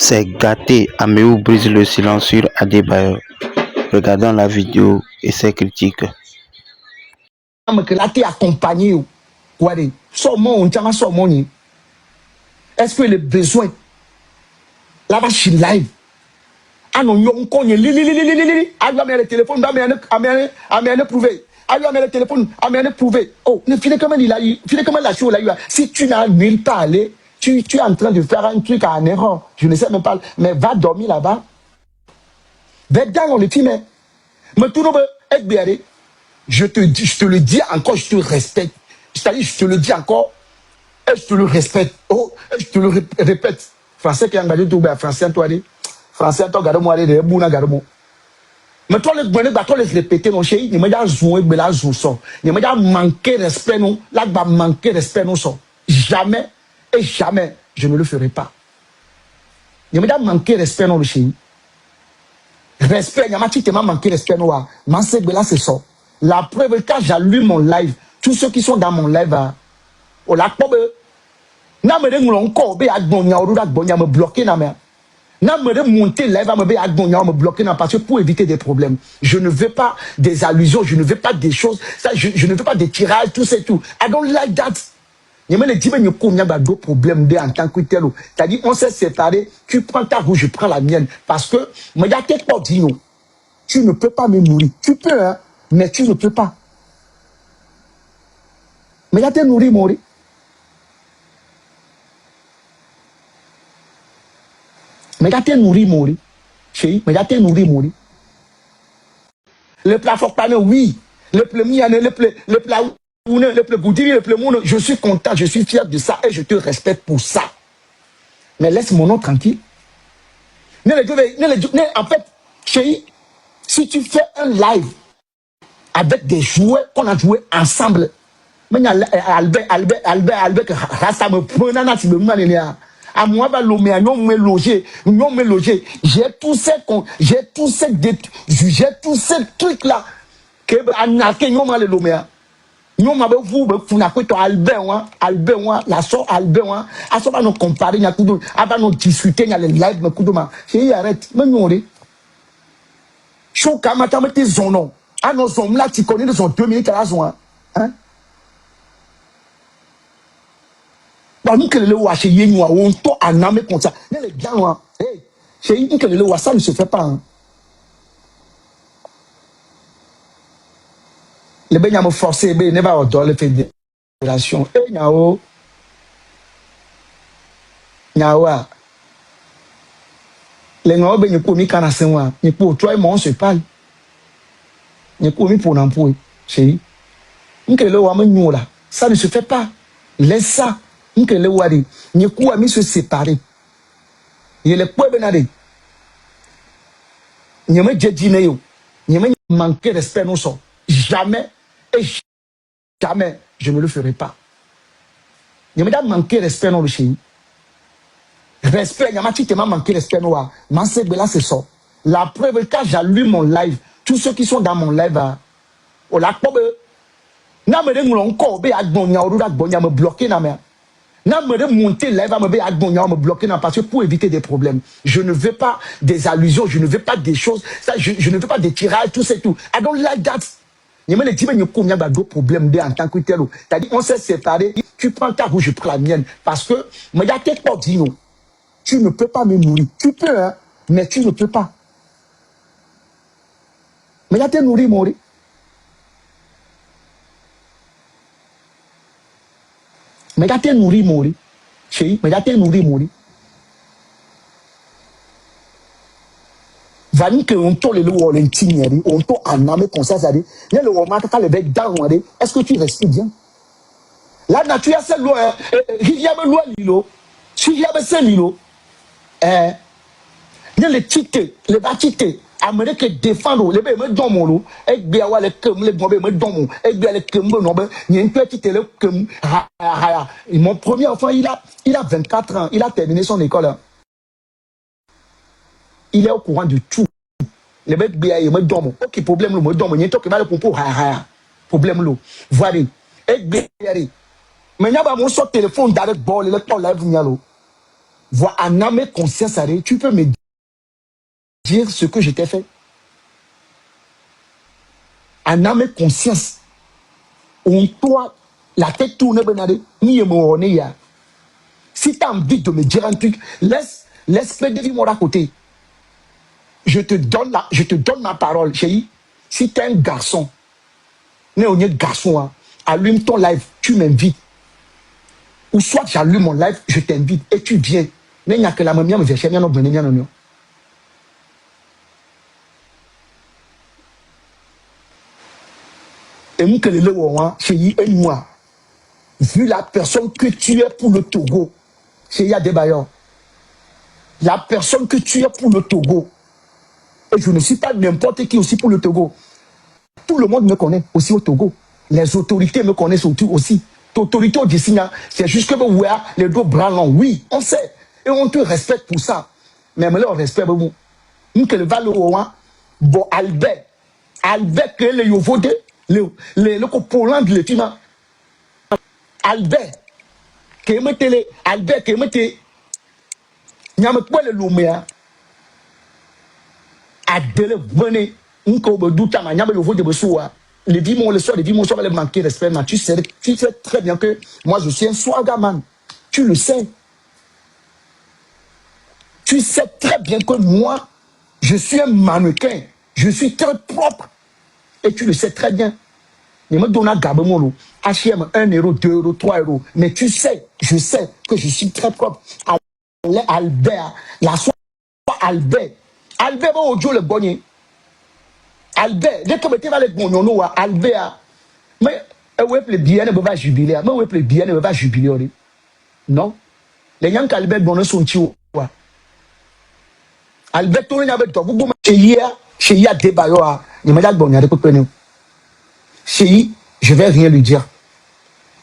C'est gâté, Améou brise le silence sur Adebayor. Regardons la vidéo et ses critiques. Accompagné. Est-ce que les besoins là-bas chez live ah non yon konye li allo amé le téléphone amé prouvé allo amé le téléphone amé prouvé oh ne file comment il a eu file comment la chose là eu si tu n'as nulle part aller tu es en train de faire un truc en erreur je ne sais même pas mais va dormir là-bas va dans le team mais tout le monde je te le dis encore je te respecte c'est-à-dire je te le dis encore et je te le respecte oh et je te le répète français qui a engagé tout bien français toi dit français toi garde moi aller de bouna garde moi mais toi les répéter non chéri il m'a déjà joué bela jou so il m'a déjà manqué respect non là va manquer respect non so jamais et jamais je ne le ferai pas il m'a déjà manqué respect non le chéri respect il m'a dit manqué respect non man c'est bela c'est ça la preuve quand j'allume mon live tous ceux qui sont dans mon live oh la pobe na me de ngulon ko be agbonya oru agbonya me bloquer na me na me de monter live me be agbonya me bloquer na parce que pour éviter des problèmes je ne veux pas des allusions je ne veux pas des choses ça je ne veux pas des tirages tout c'est tout I don't like that il me dit mais il y a d'autres problèmes en tant que tel c'est-à-dire on s'est séparés tu prends ta roue je prends la mienne parce que mais il y a quelque part dit non tu ne peux pas me nourrir tu peux hein mais tu ne peux pas mais il y a te nourrir mourir. Mais gâté nourri mori. Chérie, mais gâté nourri mori. Le plat fort pané, oui. Le plat miane, le plat oune, le plat goudiri, le plat moune. Je suis content, je suis fier de ça et je te respecte pour ça. Mais laisse mon nom tranquille. En fait, chérie, si tu fais un live avec des joueurs qu'on a joué ensemble, mais Albert, ça me prend si me à moi va l'homme à me loger j'ai tous ces trucs là que anake nyoma le l'homme nyoma be vous be funa ko to Albert la so Albert a so ba no comparer nya kudo aba no discuter nya le live me kudo ma chéri arrête me nyore show kama tamete zono ano zon là tu connais de son 2 minutes à la zone hein nous que le wa chez yenu on to aname comme ça les gens hey chez que le wa ça ne se fait pas hein. Le ben me forcer ben ne va dans les fédérations eh nyao les ngao ben ni ko mi kana senwa ni ko toi mon se parle ni ko mi pour n'empour chez que le wa me nyola ça ne se fait pas laisse ça que le wadi ni kuwa mi se séparer il le quoi benade ni me jedine yo ni me manquer respect non so jamais et jamais je ne le ferai pas ni me da manquer respect non le chéri respect ni ma ti te ma manquer respect non wa man c'est bela c'est ça la preuve quand j'allume mon live tous ceux qui sont dans mon live oh la pobe na me de ngulon ko be agbonya oru agbonya me bloquer na me na me de monter live me be agbonya me bloquer na parce que pour éviter des problèmes je ne veux pas des allusions je ne veux pas des choses ça je ne veux pas des tirages tout c'est tout I don't like that il me dit mais il y a d'autres problèmes en tant que tel c'est-à-dire on s'est séparés tu prends ta roue je prends la mienne parce que mais il y a quelque part dit non tu ne peux pas me nourrir tu peux hein mais tu ne peux pas mais il y a te nourrir mourir. Mais gâte nourri mori chéri mais gâte nourri mori vani que on to le walentinieri on to aname comme ça dit le woma ka le bec dans est-ce que tu respires bien la nature c'est l'eau rivière be l'eau lilo si rivière be c'est lilo le tite le batite Amérique défendre le me domolo et bien wa le kem le bombe me domo et bien le kem no be ni petit le kem mon premier enfant il a 24 ans il a terminé son école il est au courant de tout le be bien me domo OK problème le me domo ni to ke ba le pompo problème lo voilà et bien mais nya ba mon so téléphone direct ball le to live nyalo Vois, en âme et conscience, tu peux me dire ce que je t'ai fait. En âme et conscience. On toi, la tête tourne, si tu as envie de me dire un truc, laisse Pedri à côté. Je te donne ma parole, chérie. Si tu es un garçon, allume ton live, tu m'invites. Ou soit j'allume mon live, je t'invite et tu viens. Il n'y a que la même chose, je vais venir. Et nous, que le chérie, et moi, vu la personne que tu es pour le Togo, chérie Adebayor, la personne que tu es pour le Togo, et je ne suis pas n'importe qui aussi pour le Togo. Tout le monde me connaît aussi au Togo. Les autorités me connaissent aussi. L'autorité au Dessina, c'est juste que vous voyez les deux bras longs. Oui, on sait. Et on te respecte pour ça. Mais on respecte vous. Nous, que le Valois, bon, Albert, que les Yovote, le Poland, le Tima. Albert, que me télé, Albert, que me télé. N'y a pas le Lumea. Adele, venez. Les dimons, le soir, les dimons, ça va les manquer de respect. Tu sais très bien que moi, je suis un swagaman. Tu le sais. Tu sais très bien que moi, je suis un mannequin. Je suis très propre. Et tu le sais très bien. Je me donne à Gabemolo. HM 1 euro, 2 euros, 3 euros. Mais tu sais, je sais que je suis très propre. Albert, la soie Albert. Albert va au Dieu le bonnier. Albert, dès que tu vas les bons, Albert, mais où est le bien ne va jubiler, mais où est le bien ne va jubiler. Non, les gens qu'Albert bon sont tués. Albert tourne avec toi, vous chez Ia Debayoa, il m'a dit bon, il y a des copains. Chez je vais rien lui dire.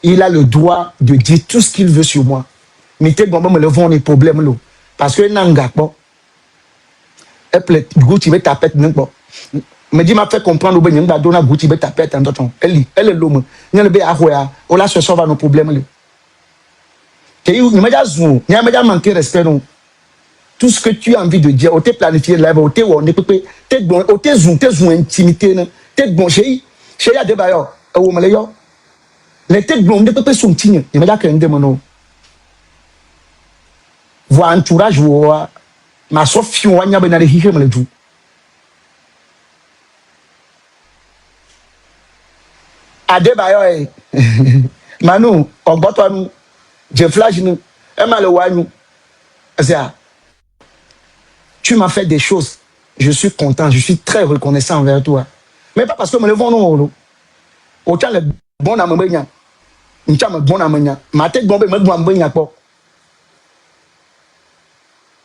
Il a le droit de dire tout ce qu'il veut sur moi. Mais t'es bon, me le vont les problèmes là. Parce que n'anga pas. Et puis, tu vas taper n'importe. Me dit m'a fait comprendre que n'y a donné Gouti bet taper en d'autres. Elle est l'homme. N'y a le bé à quoi. On la se sauve nos problèmes là. Tu n'y m'a dit zoom. N'y a m'a dit manquer respect non. Tout ce que tu as envie de dire, on t'a planifié live, on t'a on est peu, t'es bon, on t'a zoom intimité non. T'es bon chez ya Debayor. Au Malayo. Les têtes blondes de peu sont tignes. N'y m'a dit qu'un démon. Voir entourage voir ma Sophie on a benale hihe me le tout. Adebayor Manu, on bat toi nous, je flash nous, et malheureux nous. Tu m'as fait des choses. Je suis content, je suis très reconnaissant envers toi. Mais pas parce que me le vend non. Autant le bon à me baigner. Une chame bon à me ma tête bombe me doit me baigner pas.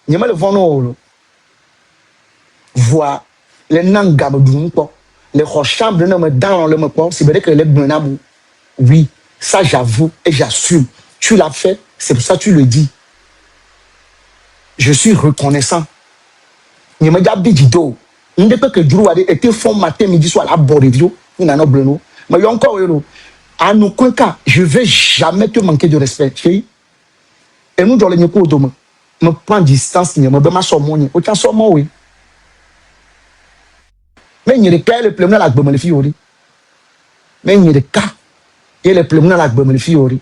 N'y me le vend non. Vois les nangas me douent pas. Les rochambres ne me dans le me pas. C'est vrai que les bonabou. Oui, ça j'avoue et j'assume. Tu l'as fait, c'est pour ça que tu le dis. Je suis reconnaissant. N'y me gars bidito. Il ne peut que Drew a été fond matin, midi, soir à bord de Dieu. Il n'en a pas de mais il y a encore un à nos cas, je ne vais jamais te manquer de respect. Et nous, dans les cours de me prends distance, me bema sur mon autant sur moi, oui. Mais il y a des cas, le problème là, la fiori. Mais il y a des cas, il y a le problème là, la fiori.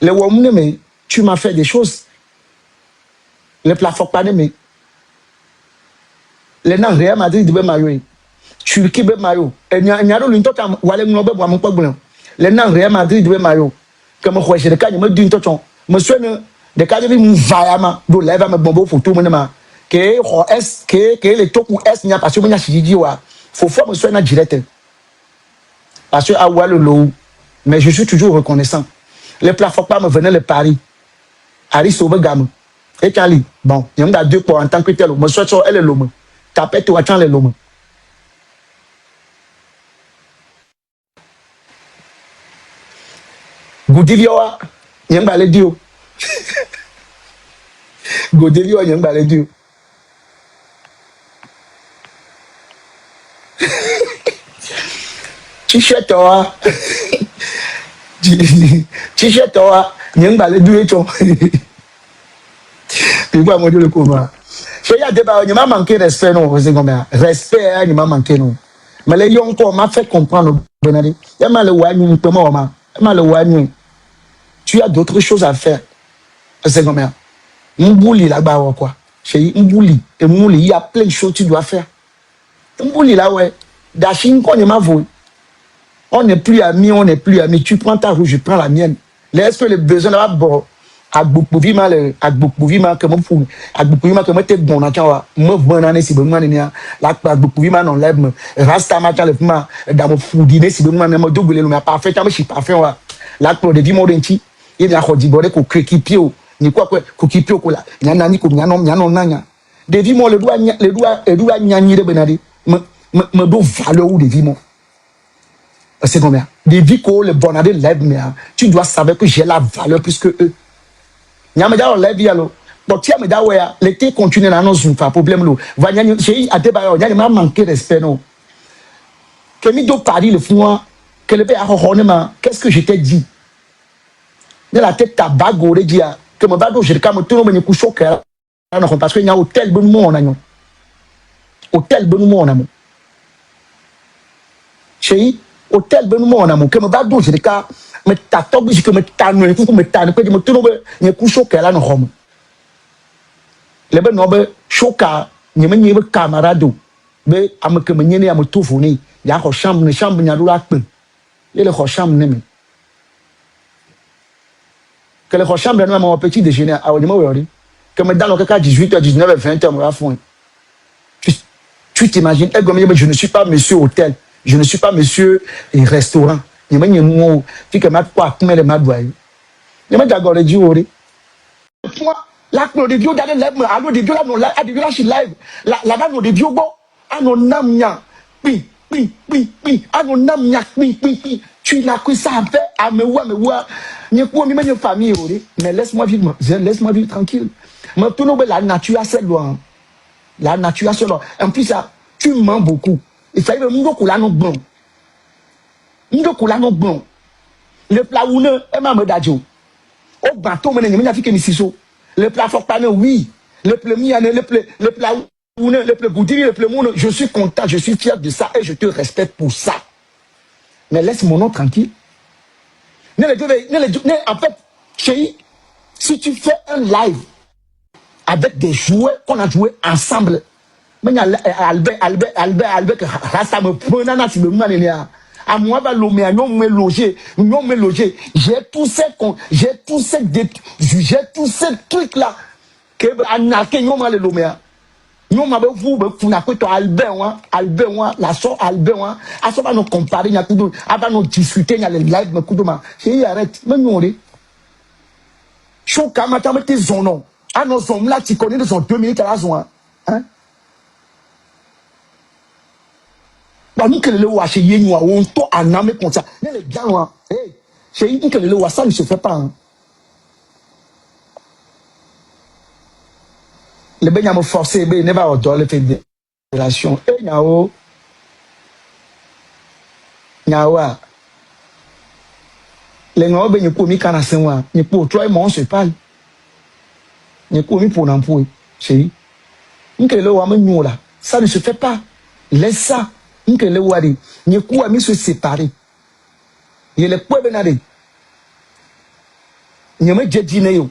Les women, mais tu m'as fait des choses. Les plafonds pas mais les gens Real Madrid de maillot. Turquie be maillot. Et n'y a pas l'une d'autre walé nous be boire mon problème. Les gens Real Madrid de maillot. Comme quoi j'ai des cas me d'une d'autre. Monsieur ne des cas de me vaillamment do lève me bombo photo me ma. Que est que les toku est n'y a pas sur n'y a chiji wa. Faut faire monsieur na direct. Parce que à Wallo mais je suis toujours reconnaissant. Les plafonds pas me venaient le Paris. Harry Sauvegame. Et Charlie, bon, il y a deux pour en tant que tel. Je suis sûr elle est l'homme. Tapette ou attends les l'homme. Goudilioa, il y a un balai dio. Goudilioa, il y a un balai dio. T-shirt, t-shirt, Nyemba le doué ton. Tu vois mon Dieu le comment. Chez ya débat, il m'a manqué respect non, c'est combien. Respect, il m'a manqué non. Mais les gens encore m'a fait comprendre Benadi. Il m'a le wani comment ma. Il m'a le wani. Tu as d'autres choses à faire. C'est combien. Mbouli là-bas ou quoi. Chez Mbouli et Mbouli, il y a plein de choses que tu dois faire. Mbouli là ouais. Dachine qu'on est ma voix. On n'est plus amis, on n'est plus amis. Tu prends ta roue, je prends la mienne. Est-ce que les besoins là bon à beaucoup vivre que mon fou à beaucoup vivre que moi t'es bon à moi bon année si bon année là à beaucoup vivre non lève me rasta matin le fuma dans mon fou dîner si bon année moi double le mais parfait je suis parfait wa là pour de vie mon denti il y a quoi diborde ko kekipio ni quoi ko kipio ko là nyana ni ko nyano nanya de vie mon le doit nyani de benadi me do valeur ou de vie mon. C'est combien? Des vies que le bonheur lève, mais tu dois savoir que j'ai la valeur plus que eux. Nyameda lève yalo. Donc tu as me dit ouais, l'été continue dans nos zones, pas problème lo. Va nyani, j'ai à débat, nyani m'a manqué respect non. Que mi do Paris le fou, que le père a honnement. Qu'est-ce que je t'ai dit? De la tête ta bague au dia, que mon bague je comme tout le monde couche au cœur. Parce qu'il y a hôtel bon monde on a. Hôtel bon monde on a. Chéri hôtel ben mo na mo ke me ba do je ka me tato bi que me tanu e fu me tanu pe je me tuno be ne ku shoka la no hom le be no be shoka ni me be camarade be am ke me nyene am tofu ni ya ho chambre nya do la pe le ho chambre ne me que le ho chambre no mon petit déjeuner a ni mo wori que me dans le cas 18h 19h 20h me va fond tu t'imagines je ne suis pas monsieur hôtel. Je ne suis pas monsieur et restaurant. Je ne suis pas quoi mais le madouaille. Je me d'accord le jour. Moi, là nous de Dieu d'aller live, alors de Dieu là nous là de Dieu là chez live. Là nous de Dieu bon, à nos namnya. Oui. À nos namnya. Oui. Tu n'as que ça à faire à me voir. Ni quoi mi me famille mais laisse-moi vivre tranquille. Mais tout nous la nature assez loin. La nature assez loin. En plus ça, tu mens beaucoup. Il fallait que la non bon. Le plat ou ne, et ma me dadjo. Au bateau, le plat fort pas oui. Le plat miane, le plat ou ne, le plat goudiri, le plat moun. Je suis content, je suis fier de ça et je te respecte pour ça. Mais laisse mon nom tranquille. En fait, chérie, si tu fais un live avec des joueurs qu'on a joué ensemble, Albert, ça me prenait dans le moment à moi va lomer, non me loger. J'ai tous ces trucs là que anarqué non mal lomer. Non ma vous na ko to Albert la so Albert a so ba no comparer nya kudo aba no discuter nya le live me kudo ma. J'ai arrête me nyore. Show kama ta mete zono. Ah non zone là tu connais de son 2 minutes à la zone. Hein? Bah nous que le wa chez yenu on to aname comme ça. Les gars hey, chez nous que le wa ça ne se fait pas. Hein. Le ben ya me forcer ben ne va au dans le fédération. Eh nyao. Nyawa. Les ngao ben pour mi kana senwa, ni pour toi mon se parle. Ni pour mi pour n'empouy. Chez nous que le wa me nyola. Ça ne se fait pas. Laisse ça. Que le wadi ni kuwa mi se séparer il le poe benade ni me jedine yo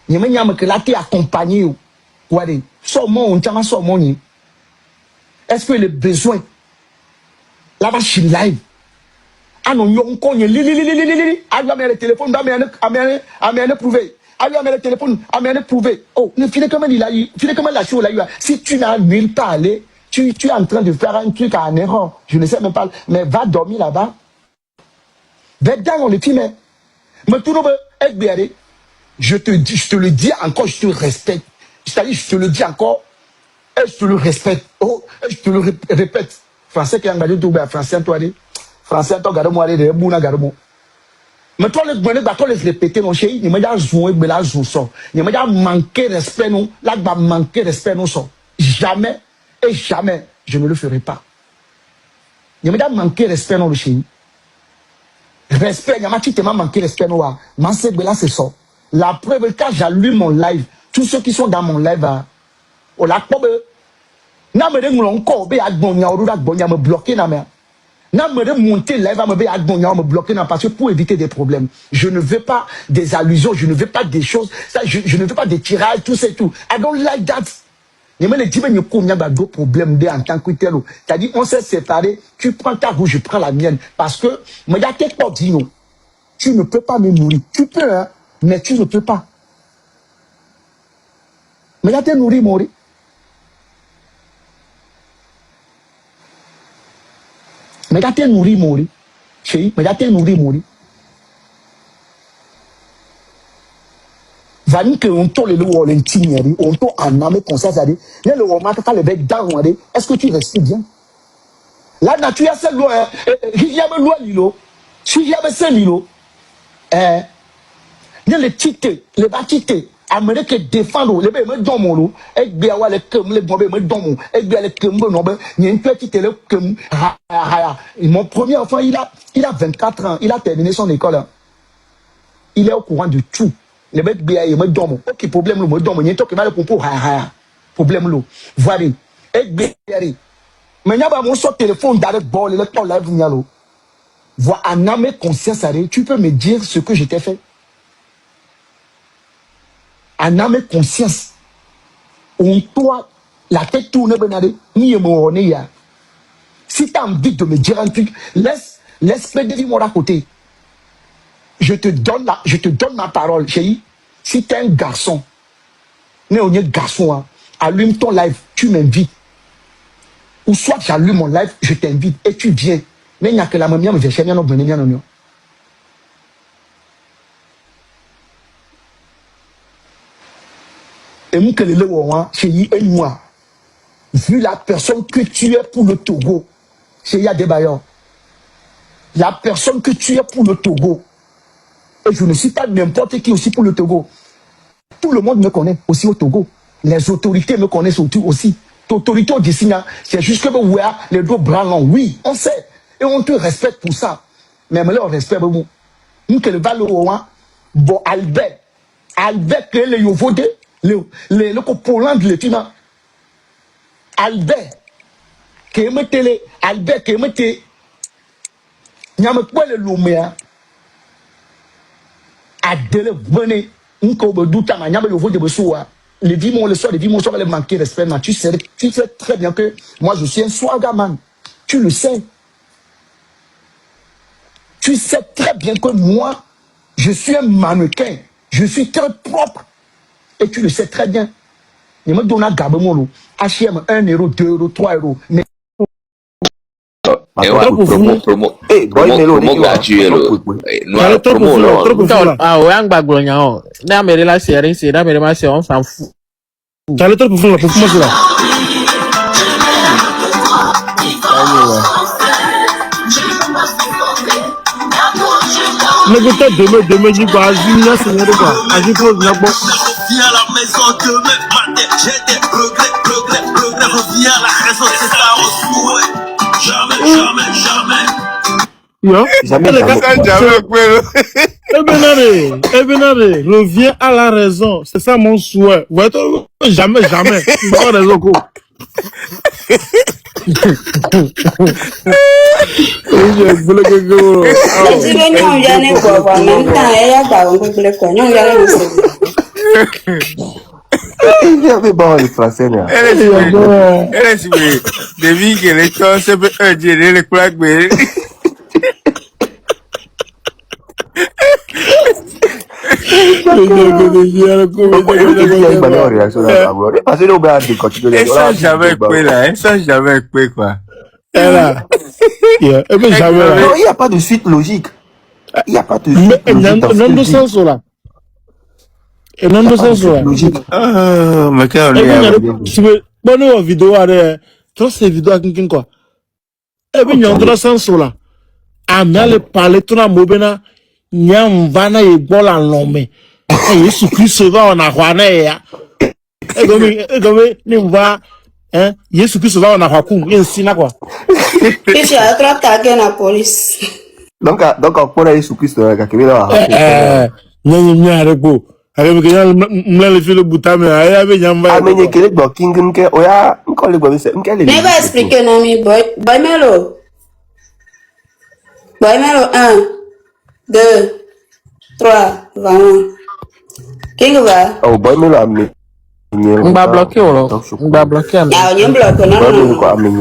ni me nyam que la te accompagner yo wadi so mon on chama so mon ni est-ce que le besoin la machine live anon yo ko ni li agba me le téléphone ba me prouver agba me le téléphone me prouver oh ne file comme il a file comme la chose là si tu n'as nulle part aller. Tu es en train de faire un truc à un erreur. Je ne sais même pas. Mais va dormir là-bas. Va dans le film. Mais tout le monde est bien. Je te le dis encore, je te respecte. C'est-à-dire, je te le dis encore, et je te le respecte. Oh, et je te le répète. Français qui est engagé tout bien. Français, toi, Français, toi, garde-moi, allez, bouna, garde-moi. Mais toi, le bonnet, toi, le répéter, mon chéri, il m'a dit, jouer, mais là, joue ça. Il m'a dit, manquer respect, non. Là, il va manquer respect, non, ça. Jamais. Et jamais, je ne le ferai pas. Il m'a manqué respect dans le chien. Respect, il m'a manqué respect dans le chien. C'est ça. La preuve, quand j'allume mon live, tous ceux qui sont dans mon live, on l'a pas. Na me de encore be agbonya ou agbonya me bloquer na me. Na me de monter live me be agbonya me bloquer na parce que pour éviter des problèmes. Je ne veux pas des allusions, je ne veux pas des choses, ça je ne veux pas des tirages, tout c'est tout. I don't like that. Mais me dit ben il y a deux problèmes de en tant que tel. C'est-à-dire on s'est séparés, tu prends ta roue, je prends la mienne parce que me y a quelque chose dit non. Tu ne peux pas me nourrir. Tu peux hein, mais tu ne peux pas. Mais y a te nourrir mourir. Mais gars t'es nourri mourir chérie mais gars t'es nourri mourir vanille que on tourne le walentine on tourne en âme comme ça dit il y a le roman qui le bec dans est-ce que tu respires bien la nature a cette loi il y a une loi lilo si il y a ce lilo il y a les titres les bâtités Amérique défendre les me don mon et bien ouais les comme les bombes me don mon et bien les comme non ben il y a une petite télé comme mon premier enfant il a 24 ans il a terminé son école il est au courant de tout les mecs bien il me don mon OK problème le me don mon il y a que va le pour problème le voilà et bien mais n'y a pas mon sur téléphone d'arrêt bol le temps live nyalo vois en âme conscience tu peux me dire ce que je t'ai fait en âme et conscience. On toi, la tête tourne benade, ni mon ya. Si tu as envie de me dire un truc, laisse Pédéri moi à côté. Je te donne ma parole, chérie. Si tu es un garçon, on est garçon, hein, allume ton live, tu m'invites. Ou soit j'allume mon live, je t'invite et tu viens. Mais il n'y a que la mamie, mais je sais bien, non. Et nous, que le chérie, et moi, vu la personne que tu es pour le Togo, chérie Adebayor, la personne que tu es pour le Togo, et je ne suis pas n'importe qui aussi pour le Togo. Tout le monde me connaît aussi au Togo. Les autorités me connaissent aussi. L'autorité au Dessina, c'est juste que vous voyez les deux bras longs. Oui, on sait. Et on te respecte pour ça. Mais on respecte vous. Nous, que le Valois, bon, Albert, que le Yovode, le Poland, le Tina. Albert, que me télé, Albert, que me télé. Nyame quoi le Luméa. Adele, venez. N'ko be douta ma nyame Yovode besoua. Le dimanche, le soir, le manquer respect. Tu sais très bien que moi, je suis un swagaman. Tu le sais. Tu sais très bien que moi, je suis un mannequin. Je suis très propre. Et tu le sais très bien. Je me donne un gabemolo. HM 1 euro, 2 euros, 3 euros. Mais promo gratuit yang bagulnya oh na mere la sharing sih na mere masih on s'en fout T'as trop pour moi là. Mais peut-être demain j'y vais à c'est quoi. À j'y pose la bonne. Reviens à la maison demain matin, j'ai des regrets, reviens à la raison, c'est ça au souhait. Jamais. Yo, jamais Ebenare, reviens à la raison. C'est ça mon souhait. Vous voyez, jamais. Pas raison quoi. Il y avait bon les français là. Elle est depuis que les gens se peuvent dire les plaques mais ça jamais quoi. Il n'y a pas de suite logique. Il n'y a pas de suite logique. Et non de sens logique. Mais quand on est bonne vidéo à toi ces vidéos à quelqu'un quoi. Et bien il y a un sens là. À me parler tout na mobena nyamvana e bola lome. Yesu Kristo va na hwana ya. Egomi ni mva Yesu Kristo va na hwaku ensina quoi. Ici a traqué la police. Donc pour Yesu Kristo ka kebela. Nyanyarego. avec le fil de boutame, avec Yamba. Amenye kele gbo king nke oya nkole gbo se nke le. Mais va expliquer Nami boy Melo. Boy Melo 1 2 3 vraiment. King va. Oh boy Melo amenye. On va bloquer ou on va bloquer. Ah, on y bloque non. Comme le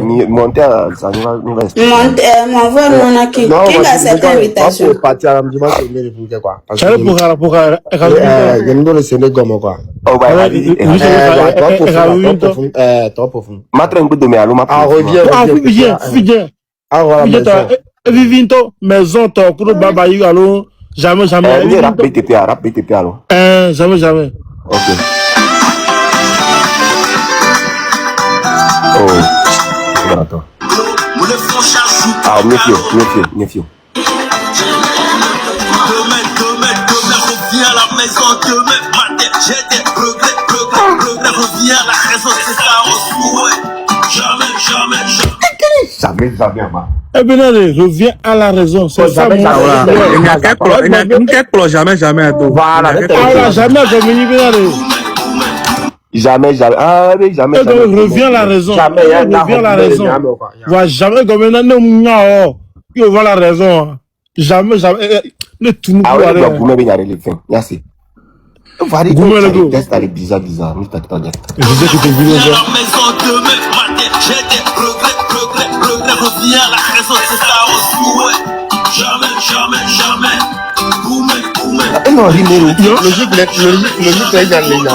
mi monter ça nous va m'envoie mon qui a cette invitation. Partir à dimanche c'est pour quoi. Parce Chale pour je me donne c'est comme quoi. Oh bah Trop profond. matre ngbe domi alo ma. Ah reviens. Ah voilà. Vivinto maison to pour baba yi alo jamais ni rap BTP alo. Jamais. OK. Oh. Attends. Ah, méfie. Demain, reviens à la maison, demain matin, j'ai des regrets, reviens à la raison, c'est ça, on Jamais, ma. Eh bien, reviens à la raison. C'est ça, Jamais. Ah, mais jamais. Reviens à la raison. Va jamais comme il voit la raison. Jamais. Ne tourne pas. Ah, ouais, vous m'avez gardé les fins. Merci. Vous test avec bizarre. Nous t'attendons. Je disais que t'es vidéo. reviens à la raison, c'est ça, on jamais.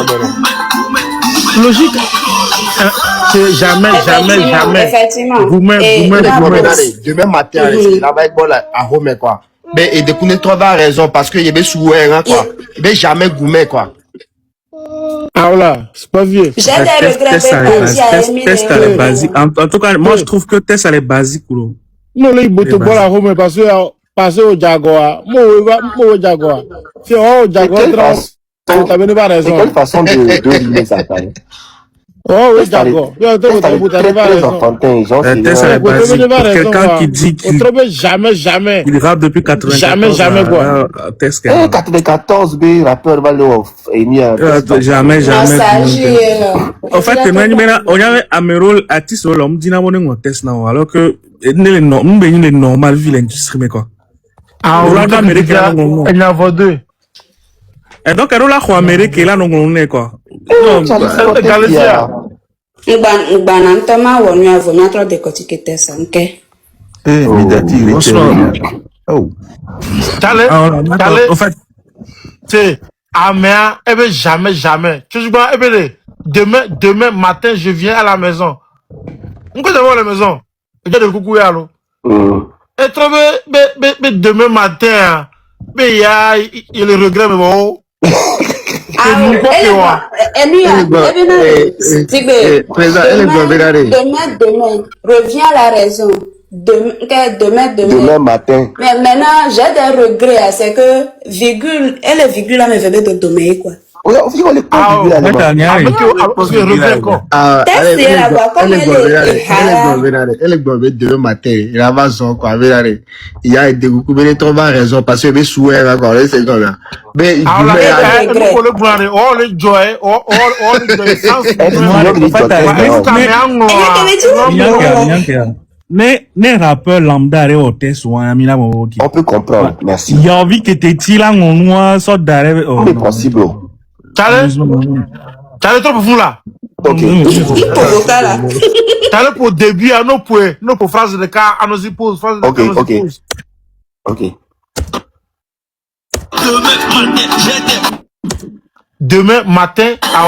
Logique, c'est jamais. Effectivement. Vous-même. Demain matin, là-bas, à Rome, quoi. Mais, et de connaître trois raisons, parce qu'il y avait souhait, quoi. Mais jamais gourmet, quoi. Ah voilà, c'est pas vieux. J'ai des regrets. Test à les basiques. En tout cas, moi, je trouve que test à les basiques, non, là, il faut te boire à Rome parce que passer au Jaguar. Moi, au Jaguar. C'est au Jaguar. T'as bien pas raison. Quelle façon de limer ça, t'as? Oh, oui, d'accord. Quelqu'un qui dit qu'il jamais. Il rappe depuis 94. Jamais, quoi. 94, B, rappeur, jamais. Nostalgie, En fait, maintenant, on y avait Amerol, artiste, on me dit, on test, alors que, nous, les normal, vu l'industrie, mais quoi. Ah, on a américain, il y en a deux. Et donc, elle a quoi américain, là, on est quoi. Banantama ou nous avons notre décortiqué ça, ok? Oh. En fait, c'est Améa, eh ben jamais. Tu vois, eh ben, demain matin, je viens à la maison. On peut avoir la maison. Il y a des coucou alors. Et trouver, demain matin, mais il y a le regret, mais bon. Demain, reviens à la raison. Demain matin. Mais maintenant, j'ai des regrets, c'est que virgule, elle est virgule là, mais veut de dominer quoi. Demain matin, il avance quoi, il y a des beaucoup de trop raison parce que les souhaits encore, c'est comme ça. Mais mais les rappeurs lambda et hôtesse sont amina moki. On peut comprendre, merci. Il y a envie que t'es là on noir sort d'arrêt. C'est possible. T'as trop pour vous là. Ok. T'as pour début à nos points, nos pour phrases de cas, à nos épouses, phrases de cas. Ok. Demain matin, à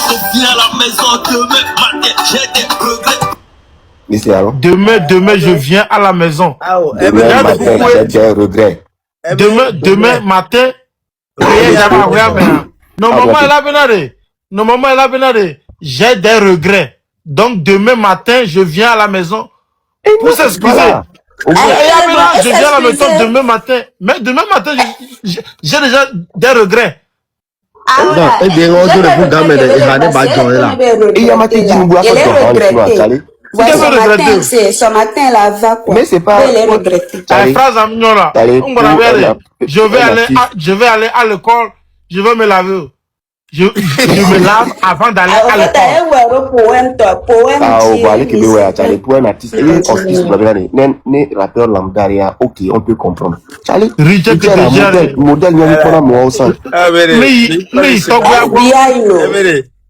reviens à la maison, demain matin, j'ai des regrets. Demain, je viens à la maison. Demain matin, j'ai des regrets. Demain matin, normalement, j'ai des regrets. Donc, demain matin, je viens à la maison pour s'excuser. Je viens à la maison demain matin. Mais demain matin, j'ai déjà des regrets. Ouais, ce matin, là, va quoi. Mais c'est pas. Elle est regrettée. Phrase à mignon là. Je vais aller à l'école, je vais me laver. Je me lave avant d'aller à l'école. Ah, on va aller que Charlie, pour un artiste, ne rappeur lambda, ok, on peut comprendre. Charlie, modèle, moi aussi.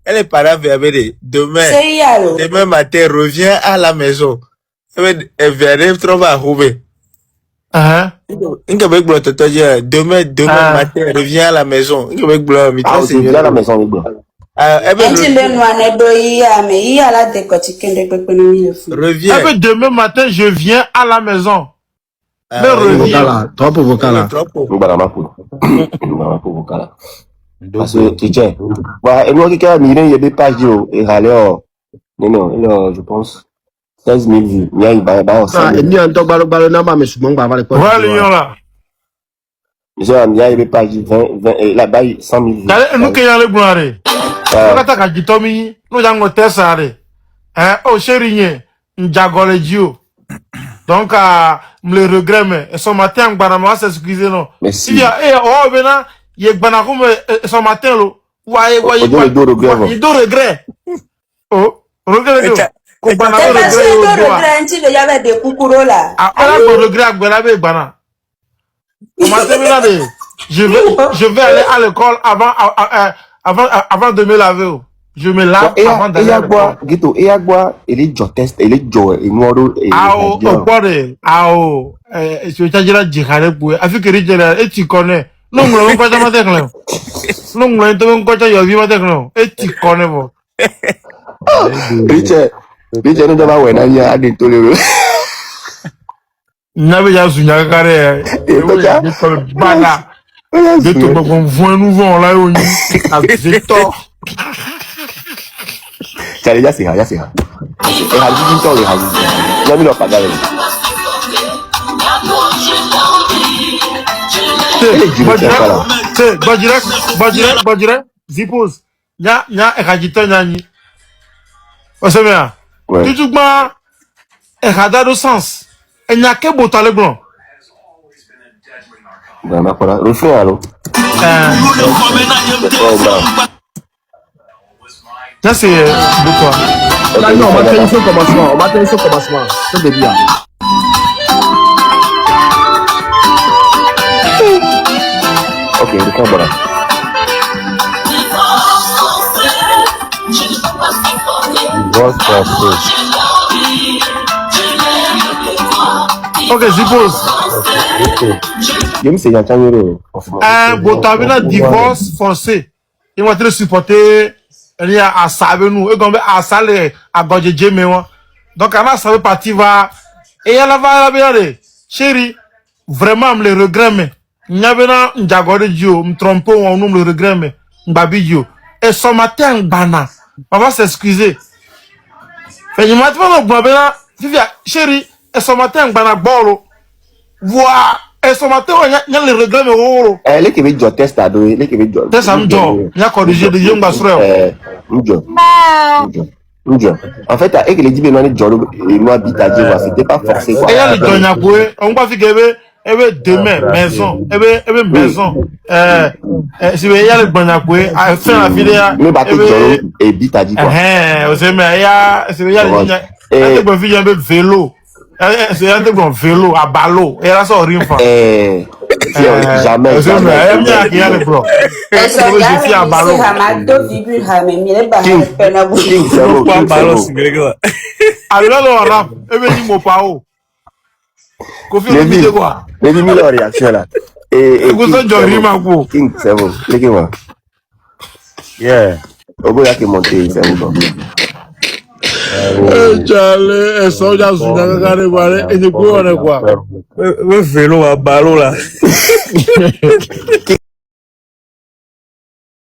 Elle est parée, demain matin, revient à la maison. Elle vient trouver à Roubaix. Demain matin, revient à la maison. Revient à la maison, demain matin, je viens à la maison. Mais reviens. Trop vocal. Parce que tu sais, et moi qui a mis des pages, et je pense 16 000 vues. Il y a une barre ensemble. Il y a un top ballon, mais souvent, on va aller quoi. Voilà, là. Il y a une page 20, là-bas, 100 000 vues. Nous qui allons boire. Nous allons tester. Oh, chérie, n'jagole Dio. Donc, me le regrette, mais ce matin, on s'excuser, non. Merci. Il y a, oh, maintenant, il y a ce matin, il do regret. Oh, regret. C'est parce que le regret, il y avait des coucouros là. Ah, on a regret, je vais aller à l'école avant de me laver. Je me lave avant d'aller à l'école. Et à quoi, il est test, il est joie, et noir, et je t'ai dit là, j'ai pour avec Richard, et tu connais. Non, on pas jamais techno. Non, on pas jamais vu ma techno. Et tu connais, bon. Richard, nous devons avoir un à des tolérables. N'avez pas su n'a carré. Bala. De tout le monde voit nous vont là où avec tort. Charlie, ya c'est. Et Hadji dit toi, les Hadji. Il a mis leur pagal. Badjira, Zipos. Nya, Hadji Tanyani. Vous savez bien. Tout le monde est sens. Il n'y a que Botale Blanc. Refais alors. Ça c'est Boutois. Là, non, on va faire ce commencement. C'est le début. Ok, le camp, voilà. Ok, Zipos. Botamina divorce forcé. Il va te supporter. Il y a à saber nous. Et comme à saler à Godje Mewa. Donc, on a savé partir va. Et elle va la bien. Chérie, vraiment, me le regrette. N'yabena n'jagore Dio. Me trompe ou on nous le regrette. M'babi Dio. Et ce matin, bana. On va s'excuser. Fait il m'a dit, chérie, et ce matin, bana bolo. Voilà. Et ce matin, il y a le regret de l'eau. Les qui veulent jouer test à deux, les qui veulent jouer. Test à m'jou. Il y a corrigé de Young Basrel. En fait, avec les 10 millions de Jolo et moi, Bitadio, c'était pas forcé. Et il y a les Donnaboué, on va faire que demain, maison. Maison. Si il y a les Donnaboué, à faire la filière. Le bateau Jolo et Bitadio. Vous savez, il y a les vélo. C'est un bon vélo à ballot. Et là, ça rien fait. Jamais. Charlie, ça, j'ai regardé, et du coup, on est quoi? Le vélo à ballot là.